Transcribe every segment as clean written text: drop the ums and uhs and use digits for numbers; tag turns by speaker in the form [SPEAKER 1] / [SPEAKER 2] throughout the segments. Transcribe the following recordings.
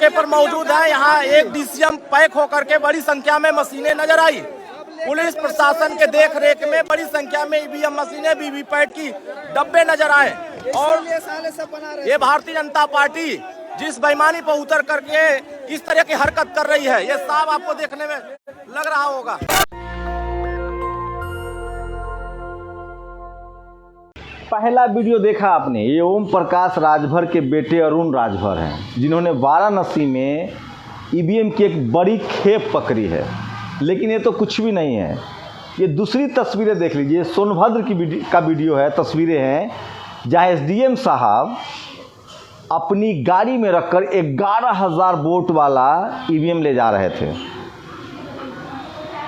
[SPEAKER 1] मौके पर मौजूद है। यहाँ एक डीसीएम पैक होकर के बड़ी संख्या में मशीनें नजर आई। पुलिस प्रशासन के देख रेख में बड़ी संख्या में ईवीएम मशीनें, वीवीपैट की डब्बे नजर आए। और ये भारतीय जनता पार्टी जिस बेईमानी पर उतर करके इस तरह की हरकत कर रही है, ये साफ आपको देखने में लग रहा होगा।
[SPEAKER 2] पहला वीडियो देखा आपने, ये ओम प्रकाश राजभर के बेटे अरुण राजभर हैं, जिन्होंने वाराणसी में ईवीएम की एक बड़ी खेप पकड़ी है। लेकिन ये तो कुछ भी नहीं है। ये दूसरी तस्वीरें देख लीजिए, सोनभद्र का वीडियो है, तस्वीरें हैं जहां एसडीएम साहब अपनी गाड़ी में रखकर 11,000 वोट वाला ईवीएम ले जा रहे थे।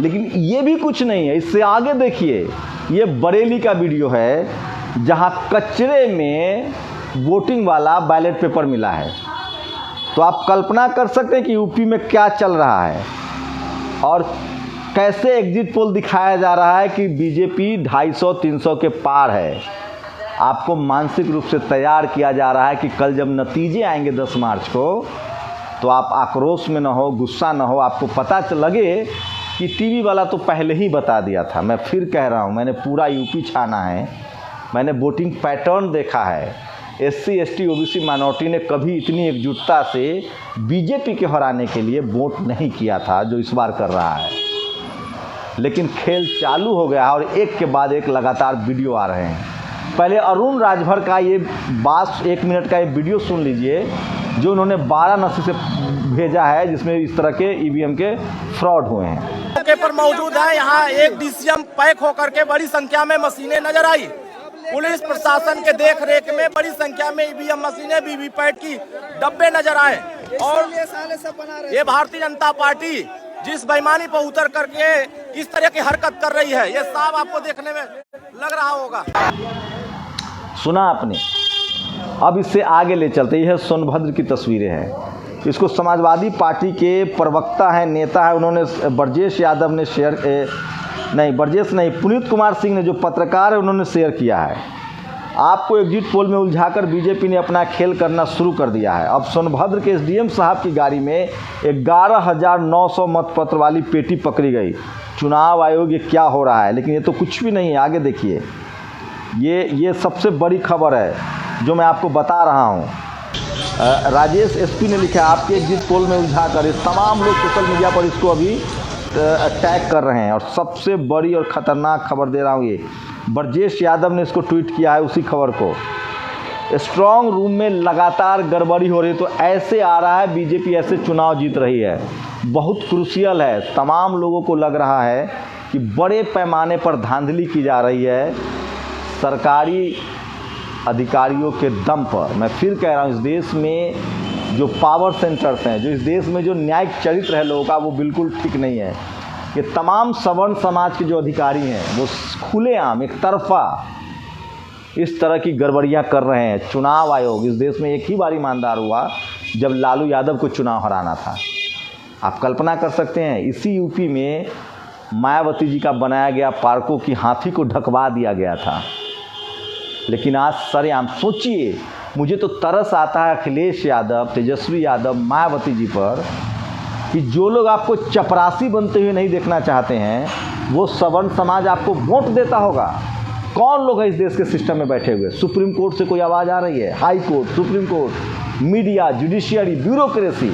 [SPEAKER 2] लेकिन ये भी कुछ नहीं है। इससे आगे देखिए, ये बरेली का वीडियो है जहां कचरे में वोटिंग वाला बैलेट पेपर मिला है। तो आप कल्पना कर सकते हैं कि यूपी में क्या चल रहा है और कैसे एग्जिट पोल दिखाया जा रहा है कि बीजेपी 250-300 के पार है। आपको मानसिक रूप से तैयार किया जा रहा है कि कल जब नतीजे आएंगे 10 मार्च को, तो आप आक्रोश में ना हो, गुस्सा ना हो। आपको पता लगे कि टीवी वाला तो पहले ही बता दिया था। मैं फिर कह रहा हूँ, मैंने पूरा यूपी छाना है, मैंने वोटिंग पैटर्न देखा है। एससी, एसटी, ओबीसी माइनॉरिटी ने कभी इतनी एकजुटता से बीजेपी के हराने के लिए वोट नहीं किया था जो इस बार कर रहा है। लेकिन खेल चालू हो गया और एक के बाद एक लगातार वीडियो आ रहे हैं। पहले अरुण राजभर का ये 1 मिनट का ये वीडियो सुन लीजिए जो उन्होंने वाराणसी से भेजा है, जिसमें इस तरह के ईवीएम के फ्रॉड हुए हैं।
[SPEAKER 1] मौके पर मौजूद है। यहाँ एक डीसीएम पैक होकर के बड़ी संख्या में मशीनें नजर आई। पुलिस प्रशासन के देख रेख में बड़ी संख्या में ईवीएम मशीनें, वीवीपैट की डब्बे नजर आए। और ये भारतीय जनता पार्टी जिस बेईमानी पर उतर करके इस तरह की हरकत कर रही है, ये साफ आपको देखने में लग रहा होगा।
[SPEAKER 2] सुना आपने। अब इससे आगे ले चलते। यह सोनभद्र की तस्वीरें हैं। इसको समाजवादी पार्टी के प्रवक्ता हैं, नेता है, उन्होंने ब्रजेश यादव ने पुनीत कुमार सिंह ने, जो पत्रकार है, उन्होंने शेयर किया है। आपको एग्जिट पोल में उलझाकर बीजेपी ने अपना खेल करना शुरू कर दिया है। अब सोनभद्र के एसडीएम साहब की गाड़ी में 11,900 मतपत्र वाली पेटी पकड़ी गई। चुनाव आयोग ये क्या हो रहा है? लेकिन ये तो कुछ भी नहीं है। आगे देखिए, ये सबसे बड़ी खबर है जो मैं आपको बता रहा हूँ। राजेश एसपी ने लिखा है, आपके एग्जिट पोल में उलझाकर इस तमाम लोग सोशल मीडिया पर इसको अभी टैग कर रहे हैं। और सबसे बड़ी और ख़तरनाक खबर दे रहा हूँ, ये ब्रजेश यादव ने इसको ट्वीट किया है, उसी खबर को। स्ट्रॉन्ग रूम में लगातार गड़बड़ी हो रही है, तो ऐसे आ रहा है बीजेपी ऐसे चुनाव जीत रही है। बहुत क्रूशियल है। तमाम लोगों को लग रहा है कि बड़े पैमाने पर धांधली की जा रही है सरकारी अधिकारियों के दम पर। मैं फिर कह रहा हूँ, इस देश में जो पावर सेंटर्स हैं, जो इस देश में जो न्यायिक चरित्र है लोगों का, वो बिल्कुल ठीक नहीं है। ये तमाम सवर्ण समाज के जो अधिकारी हैं, वो खुलेआम एक तरफा इस तरह की गड़बड़ियाँ कर रहे हैं। चुनाव आयोग इस देश में एक ही बार ईमानदार हुआ जब लालू यादव को चुनाव हराना था। आप कल्पना कर सकते हैं, इसी यूपी में मायावती जी का बनाया गया पार्कों की हाथी को ढकवा दिया गया था। लेकिन आज सरेआम सोचिए, मुझे तो तरस आता है अखिलेश यादव, तेजस्वी यादव, मायावती जी पर कि जो लोग आपको चपरासी बनते हुए नहीं देखना चाहते हैं, वो सवर्ण समाज आपको वोट देता होगा। कौन लोग हैं इस देश के सिस्टम में बैठे हुए? सुप्रीम कोर्ट से कोई आवाज़ आ रही है? High court, supreme court, media, judiciary, bureaucracy,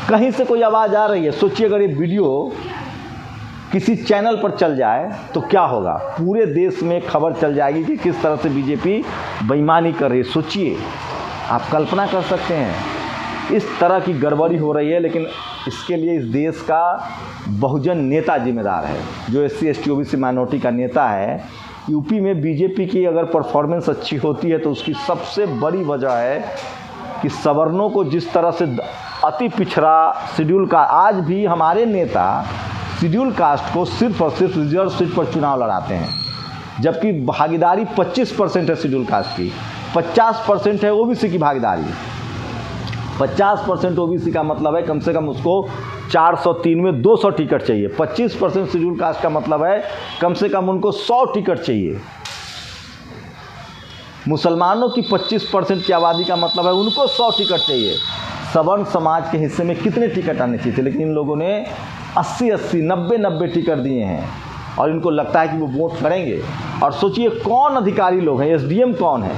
[SPEAKER 2] कहीं से कोई आवाज़ आ रही है? सोचिए, अगर ये वीडियो किसी चैनल पर चल जाए तो क्या होगा? पूरे देश में खबर चल जाएगी कि किस तरह से बीजेपी बेईमानी कर रही है। सोचिए, आप कल्पना कर सकते हैं इस तरह की गड़बड़ी हो रही है। लेकिन इसके लिए इस देश का बहुजन नेता जिम्मेदार है, जो एससी, एसटी, ओबीसी माइनॉरिटी का नेता है। यूपी में बीजेपी की अगर परफॉर्मेंस अच्छी होती है तो उसकी सबसे बड़ी वजह है कि सवर्णों को जिस तरह से अति पिछड़ा शेड्यूल का, आज भी हमारे नेता शेड्यूल कास्ट को सिर्फ और सिर्फ रिजर्व सीट पर चुनाव लड़ाते हैं, जबकि भागीदारी 25% है शेड्यूल कास्ट की, 50% है ओबीसी की भागीदारी। 50% ओबीसी का मतलब है कम से कम उसको 403 में 200 टिकट चाहिए। 25% शेड्यूल कास्ट का मतलब है कम से कम उनको 100 टिकट चाहिए। मुसलमानों की 25% की आबादी का मतलब है उनको 100 टिकट चाहिए। सवर्ण समाज के हिस्से में कितने टिकट आने चाहिए थे, लेकिन इन लोगों ने 80-80, 90-90 टिकट दिए हैं और इनको लगता है कि वो वोट करेंगे। और सोचिए कौन अधिकारी लोग हैं, एसडीएम कौन है,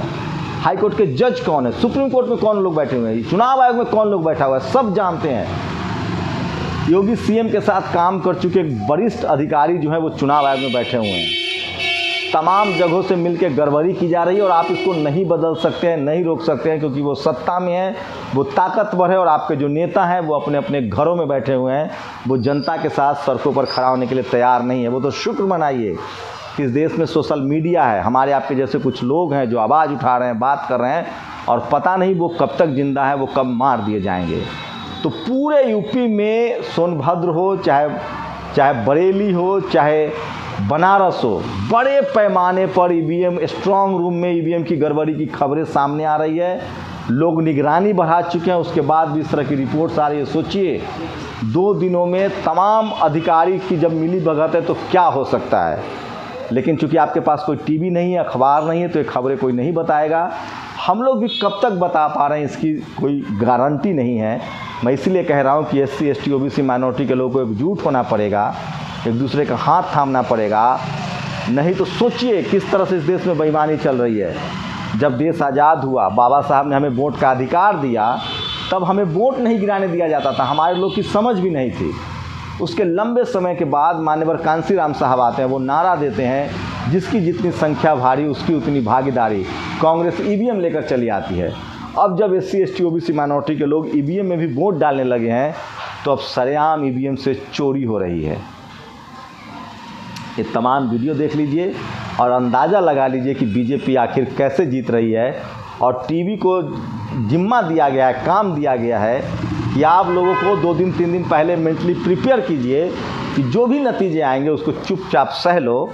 [SPEAKER 2] हाई कोर्ट के जज कौन है, सुप्रीम कोर्ट में कौन लोग बैठे हुए हैं, चुनाव आयोग में कौन लोग बैठा हुआ है, सब जानते हैं। योगी सीएम के साथ काम कर चुके वरिष्ठ अधिकारी जो है वो चुनाव आयोग में बैठे हुए हैं। तमाम जगहों से मिलकर गड़बड़ी की जा रही है और आप इसको नहीं बदल सकते हैं, नहीं रोक सकते हैं, क्योंकि वो सत्ता में है, वो ताकतवर है और आपके जो नेता हैं वो अपने अपने घरों में बैठे हुए हैं, वो जनता के साथ सड़कों पर खड़ा होने के लिए तैयार नहीं है। वो तो शुक्र मनाइए कि इस देश में सोशल मीडिया है, हमारे आपके जैसे कुछ लोग हैं जो आवाज़ उठा रहे हैं, बात कर रहे हैं, और पता नहीं वो कब तक जिंदा है, वो कब मार दिए जाएंगे। तो पूरे यूपी में सोनभद्र हो, चाहे बरेली हो, चाहे बनारस हो, बड़े पैमाने पर ईवीएम, स्ट्रांग रूम में ईवीएम की गड़बड़ी की खबरें सामने आ रही है। लोग निगरानी बढ़ा चुके हैं, उसके बाद भी इस तरह की रिपोर्ट्स आ रही है। सोचिए 2 दिनों में तमाम अधिकारी की जब मिली भगत है तो क्या हो सकता है। लेकिन चूंकि आपके पास कोई टीवी नहीं है, अखबार नहीं है, तो ये खबरें कोई नहीं बताएगा। हम लोग भी कब तक बता पा रहे हैं इसकी कोई गारंटी नहीं है। मैं इसीलिए कह रहा हूँ कि SC ST OBC माइनॉरिटी के लोगों को एकजुट होना पड़ेगा, एक दूसरे का हाथ थामना पड़ेगा। नहीं तो सोचिए किस तरह से इस देश में बेईमानी चल रही है। जब देश आज़ाद हुआ, बाबा साहब ने हमें वोट का अधिकार दिया, तब हमें वोट नहीं गिराने दिया जाता था, हमारे लोग की समझ भी नहीं थी। उसके लंबे समय के बाद मान्यवर कांसीराम साहब आते हैं, वो नारा देते हैं, जिसकी जितनी संख्या भारी उसकी उतनी भागीदारी। कांग्रेस ईवीएम लेकर चली आती है। अब जब SC ST OBC माइनॉरिटी के लोग ईवीएम में भी वोट डालने लगे हैं, तो अब सरेआम ईवीएम से चोरी हो रही है। ये तमाम वीडियो देख लीजिए और अंदाज़ा लगा लीजिए कि बीजेपी आखिर कैसे जीत रही है। और टीवी को जिम्मा दिया गया है, काम दिया गया है कि आप लोगों को 2 दिन 3 दिन पहले मेंटली प्रिपेयर कीजिए कि जो भी नतीजे आएंगे उसको चुपचाप सह लो,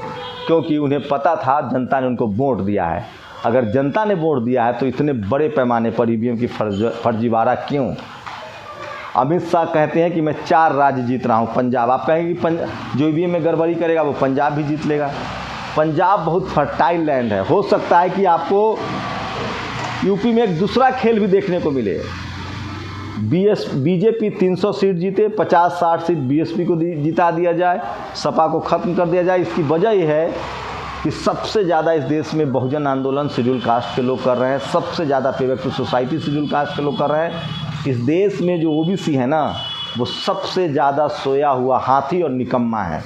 [SPEAKER 2] क्योंकि उन्हें पता था जनता ने उनको वोट दिया है। अगर जनता ने वोट दिया है तो इतने बड़े पैमाने पर ईवीएम की फर्जीवाड़ा क्यों। अमित शाह कहते हैं कि मैं 4 राज्य जीत रहा हूँ। पंजाब, आप कहेंगे कि जो ईवीएम में गड़बड़ी करेगा वो पंजाब भी जीत लेगा। पंजाब बहुत फर्टाइल लैंड है, हो सकता है कि आपको यूपी में एक दूसरा खेल भी देखने को मिले। बीजेपी 300 सीट जीते, 50-60 सीट बीएसपी को जिता दिया जाए, सपा को ख़त्म कर दिया जाए। इसकी वजह यह है कि सबसे ज़्यादा इस देश में बहुजन आंदोलन शेड्यूल कास्ट के लोग कर रहे हैं, सबसे ज़्यादा pay back to society schedule caste के लोग कर रहे हैं। इस देश में जो OBC है ना, वो सबसे ज़्यादा सोया हुआ हाथी और निकम्मा है।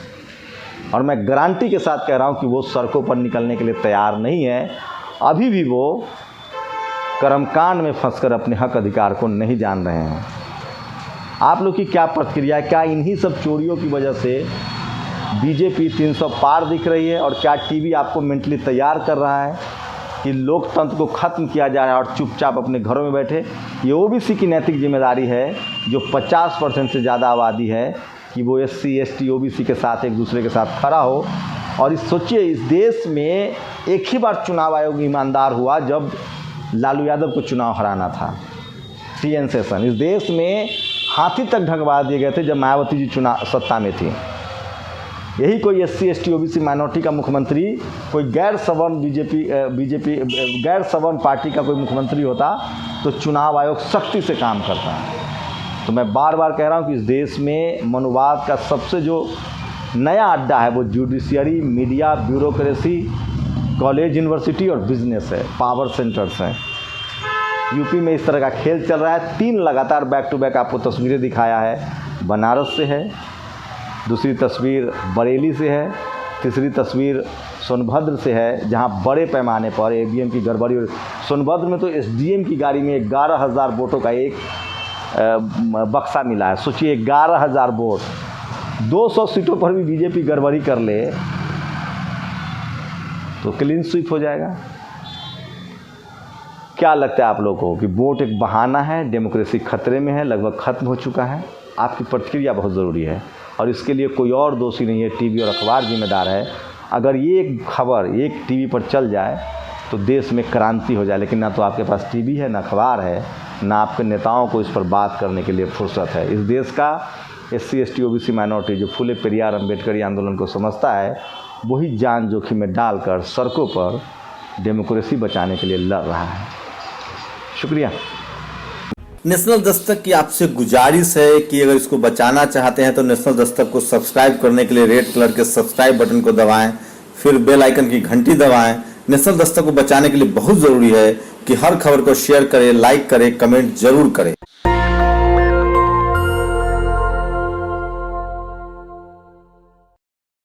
[SPEAKER 2] और मैं गारंटी के साथ कह रहा हूँ कि वो सड़कों पर निकलने के लिए तैयार नहीं है। अभी भी वो कर्मकांड में फंसकर अपने हक अधिकार को नहीं जान रहे हैं। आप लोग की क्या प्रतिक्रिया है? क्या इन्हीं सब चोरियों की वजह से बीजेपी 300 पार दिख रही है? और क्या टीवी आपको मेंटली तैयार कर रहा है कि लोकतंत्र को ख़त्म किया जा रहा है और चुपचाप अपने घरों में बैठे? ये OBC की नैतिक जिम्मेदारी है, जो 50% से ज़्यादा आबादी है, कि वो SC ST OBC के साथ एक दूसरे के साथ खड़ा हो। और सोचिए इस देश में एक ही बार चुनाव आयोग ईमानदार हुआ जब लालू यादव को चुनाव हराना था, TN सेशन। इस देश में हाथी तक ढंकवा दिए गए थे जब मायावती जी चुनाव सत्ता में थी। यही कोई SC ST OBC माइनॉरिटी का मुख्यमंत्री, कोई गैर सवर्ण बीजेपी गैर सवर्ण पार्टी का कोई मुख्यमंत्री होता तो चुनाव आयोग सख्ती से काम करता। तो मैं बार बार कह रहा हूँ कि इस देश में मनुवाद का सबसे जो नया अड्डा है वो judiciary, media, bureaucracy, college, university और बिजनेस है, पावर सेंटर्स हैं। यूपी में इस तरह का खेल चल रहा है। 3 लगातार बैक टू बैक आपको तस्वीरें दिखाया है। बनारस से है, दूसरी तस्वीर बरेली से है, तीसरी तस्वीर सोनभद्र से है, जहां बड़े पैमाने पर ईवीएम की गड़बड़ी। सोनभद्र में तो SDM की गाड़ी में 11,000 वोटों का एक बक्सा मिला है। सोचिए 11,000 वोट, 200 सीटों पर भी बीजेपी गड़बड़ी कर ले तो क्लीन स्वीप हो जाएगा। क्या लगता है आप लोगों को कि वोट एक बहाना है, डेमोक्रेसी खतरे में है, लगभग ख़त्म हो चुका है? आपकी प्रतिक्रिया बहुत ज़रूरी है और इसके लिए कोई और दोषी नहीं है, टीवी और अखबार जिम्मेदार है। अगर ये एक खबर एक टीवी पर चल जाए तो देश में क्रांति हो जाए, लेकिन ना तो आपके पास टीवी है, ना अखबार है, ना आपके नेताओं को इस पर बात करने के लिए फुर्सत है। इस देश का SC ST OBC माइनॉरिटी जो फूले पेरियार अम्बेडकरी आंदोलन को समझता है, वही जान जोखिम में डालकर सड़कों पर डेमोक्रेसी बचाने के लिए लड़ रहा है। शुक्रिया।
[SPEAKER 3] नेशनल दस्तक की आपसे गुजारिश है कि अगर इसको बचाना चाहते हैं तो नेशनल दस्तक को सब्सक्राइब करने के लिए रेड कलर के सब्सक्राइब बटन को दबाएं, फिर बेल आइकन की घंटी दबाएं। नेशनल दस्तक को बचाने के लिए बहुत जरूरी है कि हर खबर को शेयर करें, लाइक करें, कमेंट जरूर करें।